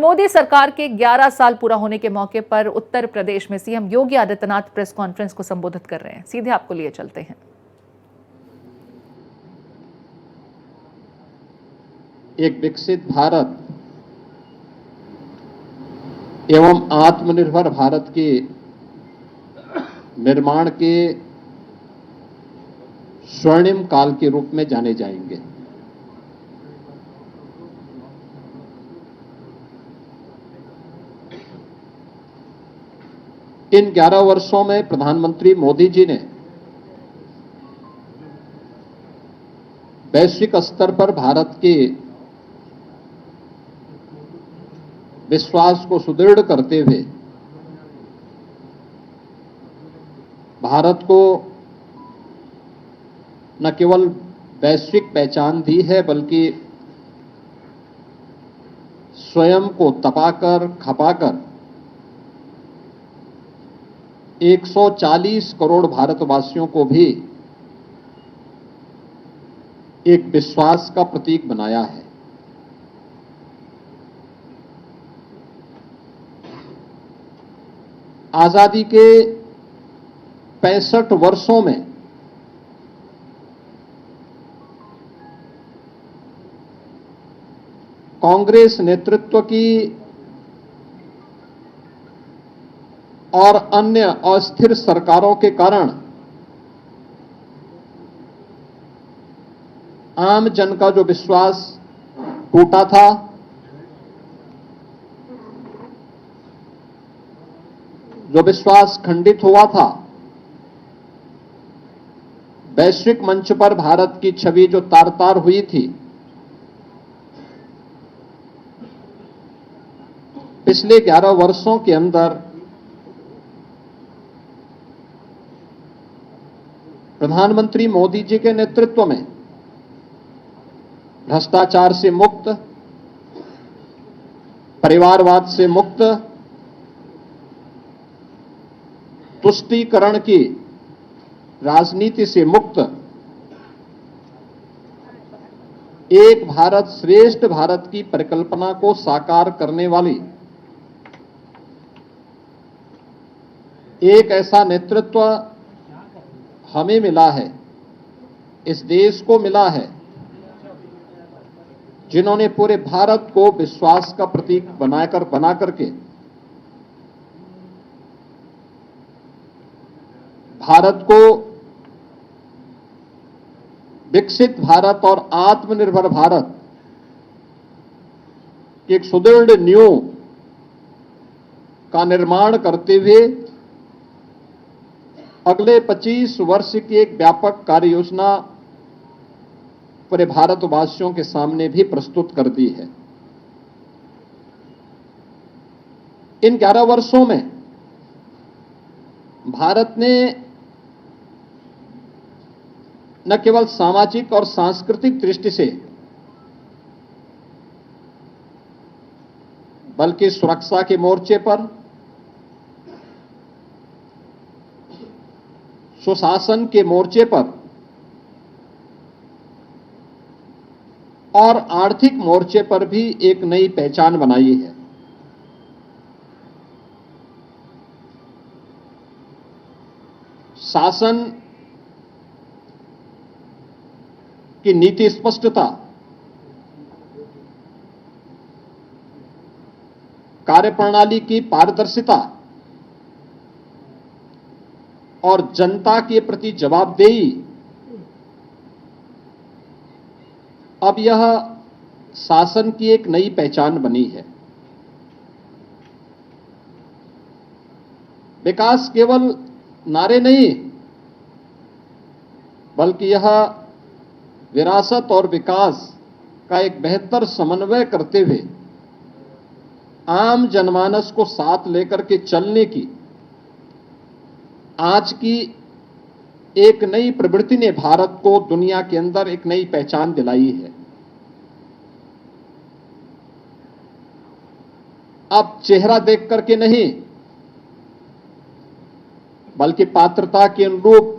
मोदी सरकार के 11 साल पूरा होने के मौके पर उत्तर प्रदेश में CM Yogi Adityanath press conference को संबोधित कर रहे हैं। सीधे आपको लिए चलते हैं। एक विकसित भारत एवं आत्मनिर्भर भारत के निर्माण के स्वर्णिम काल के रूप में जाने जाएंगे। इन 11 वर्षों में प्रधानमंत्री मोदी जी ने वैश्विक स्तर पर भारत के विश्वास को सुदृढ़ करते हुए भारत को न केवल वैश्विक पहचान दी है, बल्कि स्वयं को तपाकर खपाकर 140 करोड़ भारतवासियों को भी एक विश्वास का प्रतीक बनाया है। आजादी के 65 वर्षों में कांग्रेस नेतृत्व की और अन्य अस्थिर सरकारों के कारण आम जन का जो विश्वास टूटा था, जो विश्वास खंडित हुआ था, वैश्विक मंच पर भारत की छवि जो तार-तार हुई थी, पिछले 11 वर्षों के अंदर प्रधानमंत्री मोदी जी के नेतृत्व में भ्रष्टाचार से मुक्त, परिवारवाद से मुक्त, तुष्टीकरण की राजनीति से मुक्त, एक भारत श्रेष्ठ भारत की परिकल्पना को साकार करने वाली एक ऐसा नेतृत्व हमें मिला है, इस देश को मिला है, जिन्होंने पूरे भारत को विश्वास का प्रतीक बना करके भारत को विकसित भारत और आत्मनिर्भर भारत की एक सुदृढ़ नींव का निर्माण करते हुए अगले 25 वर्ष की एक व्यापक कार्य योजना पूरे भारतवासियों के सामने भी प्रस्तुत कर दी है। इन 11 वर्षों में भारत ने न केवल सामाजिक और सांस्कृतिक दृष्टि से, बल्कि सुरक्षा के मोर्चे पर, सुशासन के मोर्चे पर और आर्थिक मोर्चे पर भी एक नई पहचान बनाई है। शासन की नीति स्पष्टता, कार्यप्रणाली की पारदर्शिता और जनता के प्रति जवाबदेही, अब यह शासन की एक नई पहचान बनी है। विकास केवल नारे नहीं, बल्कि यह विरासत और विकास का एक बेहतर समन्वय करते हुए आम जनमानस को साथ लेकर के चलने की आज की एक नई प्रवृत्ति ने भारत को दुनिया के अंदर एक नई पहचान दिलाई है। अब चेहरा देख करके नहीं, बल्कि पात्रता के अनुरूप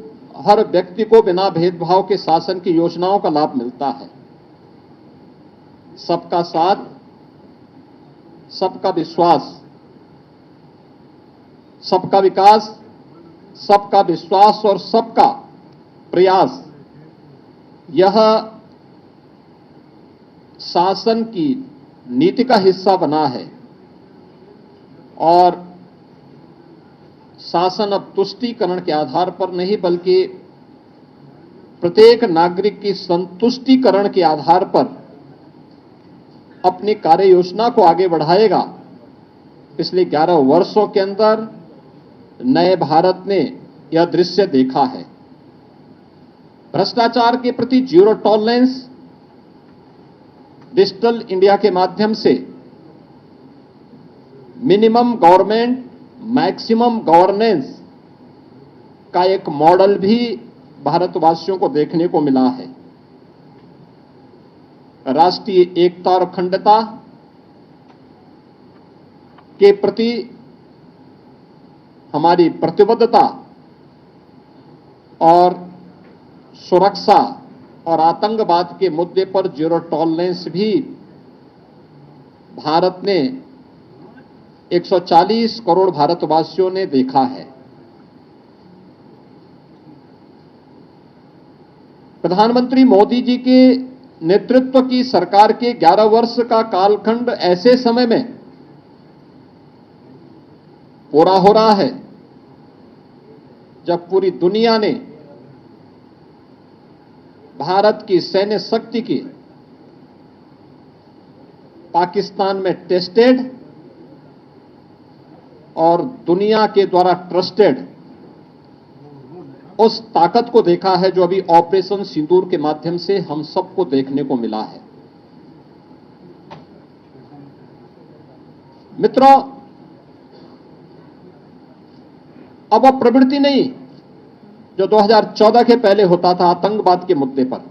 हर व्यक्ति को बिना भेदभाव के शासन की योजनाओं का लाभ मिलता है। सबका साथ, सबका विश्वास, सबका विकास, सबका विश्वास और सबका प्रयास, यह शासन की नीति का हिस्सा बना है और शासन अब तुष्टीकरण के आधार पर नहीं बल्कि प्रत्येक नागरिक की संतुष्टिकरण के आधार पर अपनी कार्य योजना को आगे बढ़ाएगा। पिछले 11 वर्षों के अंदर नए भारत ने यह दृश्य देखा है। भ्रष्टाचार के प्रति जीरो टॉलरेंस, डिजिटल इंडिया के माध्यम से मिनिमम गवर्नमेंट मैक्सिमम गवर्नेंस का एक मॉडल भी भारतवासियों को देखने को मिला है। राष्ट्रीय एकता और अखंडता के प्रति हमारी प्रतिबद्धता और सुरक्षा और आतंकवाद के मुद्दे पर जीरो टॉलरेंस भी भारत ने 140 करोड़ भारतवासियों ने देखा है। प्रधानमंत्री मोदी जी के नेतृत्व की सरकार के 11 वर्ष का कालखंड ऐसे समय में पूरा हो रहा है जब पूरी दुनिया ने भारत की सैन्य शक्ति की पाकिस्तान में टेस्टेड और दुनिया के द्वारा ट्रस्टेड उस ताकत को देखा है जो अभी ऑपरेशन सिंदूर के माध्यम से हम सबको देखने को मिला है। मित्रों, अब वह प्रवृत्ति नहीं जो 2014 के पहले होता था आतंकवाद के मुद्दे पर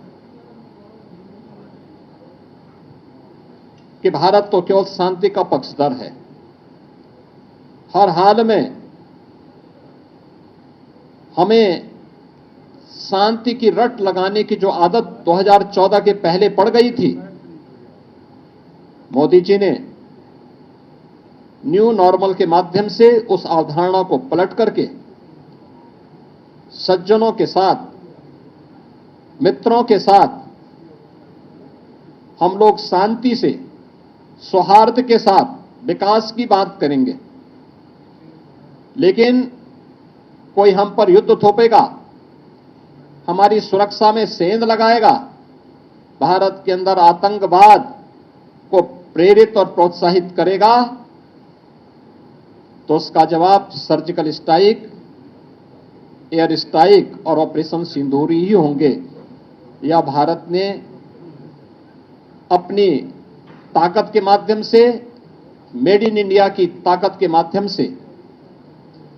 कि भारत तो केवल शांति का पक्षधर है, हर हाल में हमें शांति की रट लगाने की जो आदत 2014 के पहले पड़ गई थी, मोदी जी ने न्यू नॉर्मल के माध्यम से उस अवधारणा को पलट करके सज्जनों के साथ, मित्रों के साथ हम लोग शांति से, सौहार्द के साथ विकास की बात करेंगे, लेकिन कोई हम पर युद्ध थोपेगा, हमारी सुरक्षा में सेंध लगाएगा, भारत के अंदर आतंकवाद को प्रेरित और प्रोत्साहित करेगा, तो उसका जवाब सर्जिकल स्ट्राइक, एयर स्ट्राइक और ऑपरेशन सिंदूर ही होंगे। यह भारत ने अपनी ताकत के माध्यम से, मेड इन इंडिया की ताकत के माध्यम से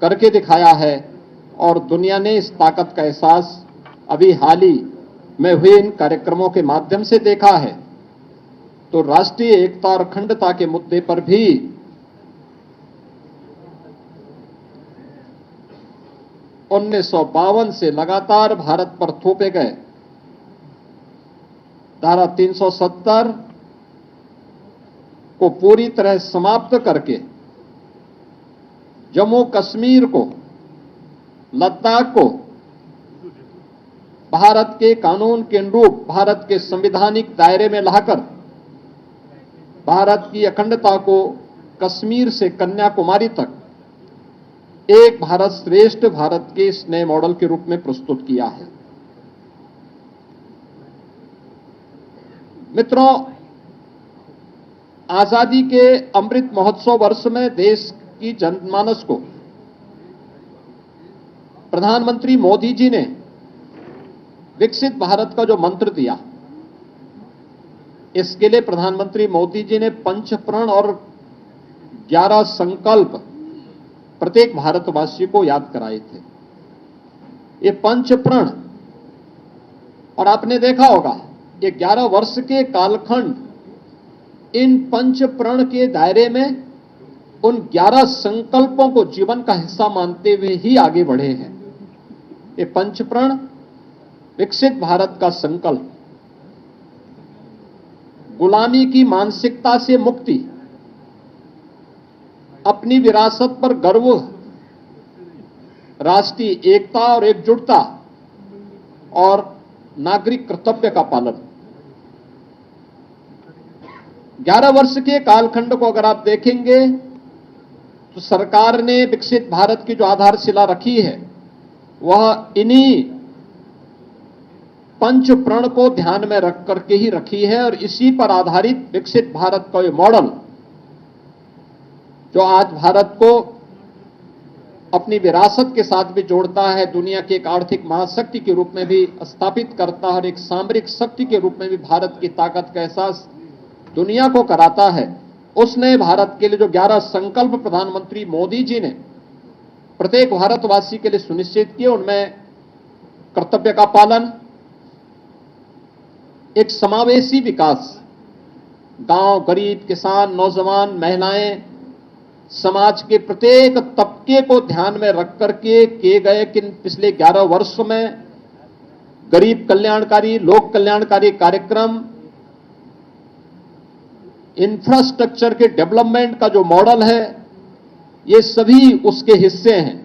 करके दिखाया है और दुनिया ने इस ताकत का एहसास अभी हाल ही में हुए इन कार्यक्रमों के माध्यम से देखा है। तो राष्ट्रीय एकता और अखंडता के मुद्दे पर भी 1952 से लगातार भारत पर थोपे गए धारा 370 को पूरी तरह समाप्त करके जम्मू कश्मीर को, लद्दाख को भारत के कानून के अनुरूप भारत के संवैधानिक दायरे में लाकर भारत की अखंडता को कश्मीर से कन्याकुमारी तक एक भारत श्रेष्ठ भारत के इस नए मॉडल के रूप में प्रस्तुत किया है। मित्रों, आजादी के अमृत महोत्सव वर्ष में देश की जनमानस को प्रधानमंत्री मोदी जी ने विकसित भारत का जो मंत्र दिया, इसके लिए प्रधानमंत्री मोदी जी ने 5 प्रण और 11 संकल्प प्रत्येक भारतवासी को याद कराए थे। ये 5 प्रण, और आपने देखा होगा ये 11 वर्ष के कालखंड इन 5 प्रण के दायरे में उन 11 संकल्पों को जीवन का हिस्सा मानते हुए ही आगे बढ़े हैं। ये 5 प्रण, विकसित भारत का संकल्प, गुलामी की मानसिकता से मुक्ति, अपनी विरासत पर गर्व, राष्ट्रीय एकता और एकजुटता और नागरिक कर्तव्य का पालन। 11 वर्ष के कालखंड को अगर आप देखेंगे तो सरकार ने विकसित भारत की जो आधारशिला रखी है वह इन्हीं पंच प्रण को ध्यान में रख करके ही रखी है और इसी पर आधारित विकसित भारत का ये मॉडल जो आज भारत को अपनी विरासत के साथ भी जोड़ता है, दुनिया की एक आर्थिक महाशक्ति के रूप में भी स्थापित करता है और एक सामरिक शक्ति के रूप में भी भारत की ताकत का एहसास दुनिया को कराता है। उसने भारत के लिए जो 11 संकल्प प्रधानमंत्री मोदी जी ने प्रत्येक भारतवासी के लिए सुनिश्चित किए, उनमें कर्तव्य का पालन, एक समावेशी विकास, गांव, गरीब, किसान, नौजवान, महिलाएं, समाज के प्रत्येक तबके को ध्यान में रख करके किए गए कि पिछले 11 वर्षों में गरीब कल्याणकारी, लोक कल्याणकारी कार्यक्रम, इंफ्रास्ट्रक्चर के डेवलपमेंट का जो मॉडल है, ये सभी उसके हिस्से हैं।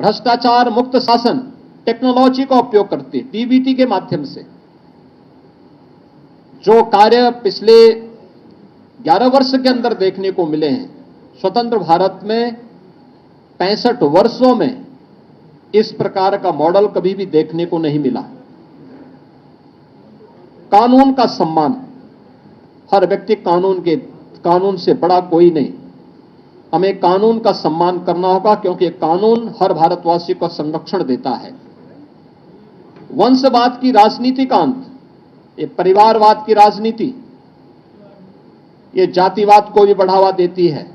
भ्रष्टाचार मुक्त शासन, टेक्नोलॉजी का उपयोग करते, डीबीटी के माध्यम से जो कार्य पिछले 11 वर्ष के अंदर देखने को मिले हैं, स्वतंत्र भारत में 65 वर्षों में इस प्रकार का मॉडल कभी भी देखने को नहीं मिला। कानून का सम्मान, हर व्यक्ति कानून से बड़ा कोई नहीं। हमें कानून का सम्मान करना होगा क्योंकि कानून हर भारतवासी को संरक्षण देता है। वंशवाद की राजनीति का अंत, ये परिवारवाद की राजनीति, ये जातिवाद को भी बढ़ावा देती है,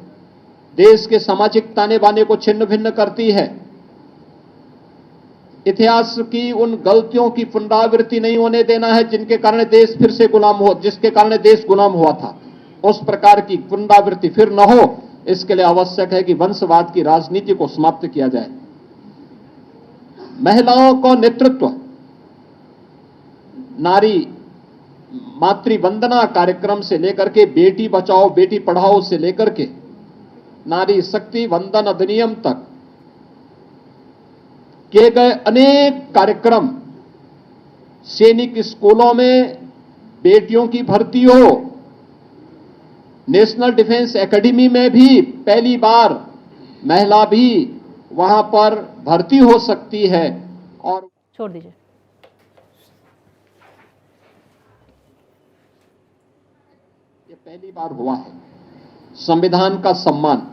देश के सामाजिक ताने बाने को छिन्न भिन्न करती है। इतिहास की उन गलतियों की पुनरावृत्ति नहीं होने देना है जिनके कारण देश फिर से जिसके कारण देश गुलाम हुआ था। उस प्रकार की पुनरावृत्ति फिर न हो, इसके लिए आवश्यक है कि वंशवाद की राजनीति को समाप्त किया जाए। महिलाओं को नेतृत्व, नारी मातृवंदना कार्यक्रम से लेकर के बेटी बचाओ बेटी पढ़ाओ से लेकर के नारी शक्ति वंदन अधिनियम तक किए गए अनेक कार्यक्रम, सैनिक स्कूलों में बेटियों की भर्ती हो, नेशनल डिफेंस एकेडमी में भी पहली बार महिला भी वहां पर भर्ती हो सकती है। और छोड़ दीजिए। ये पहली बार हुआ है। संविधान का सम्मान,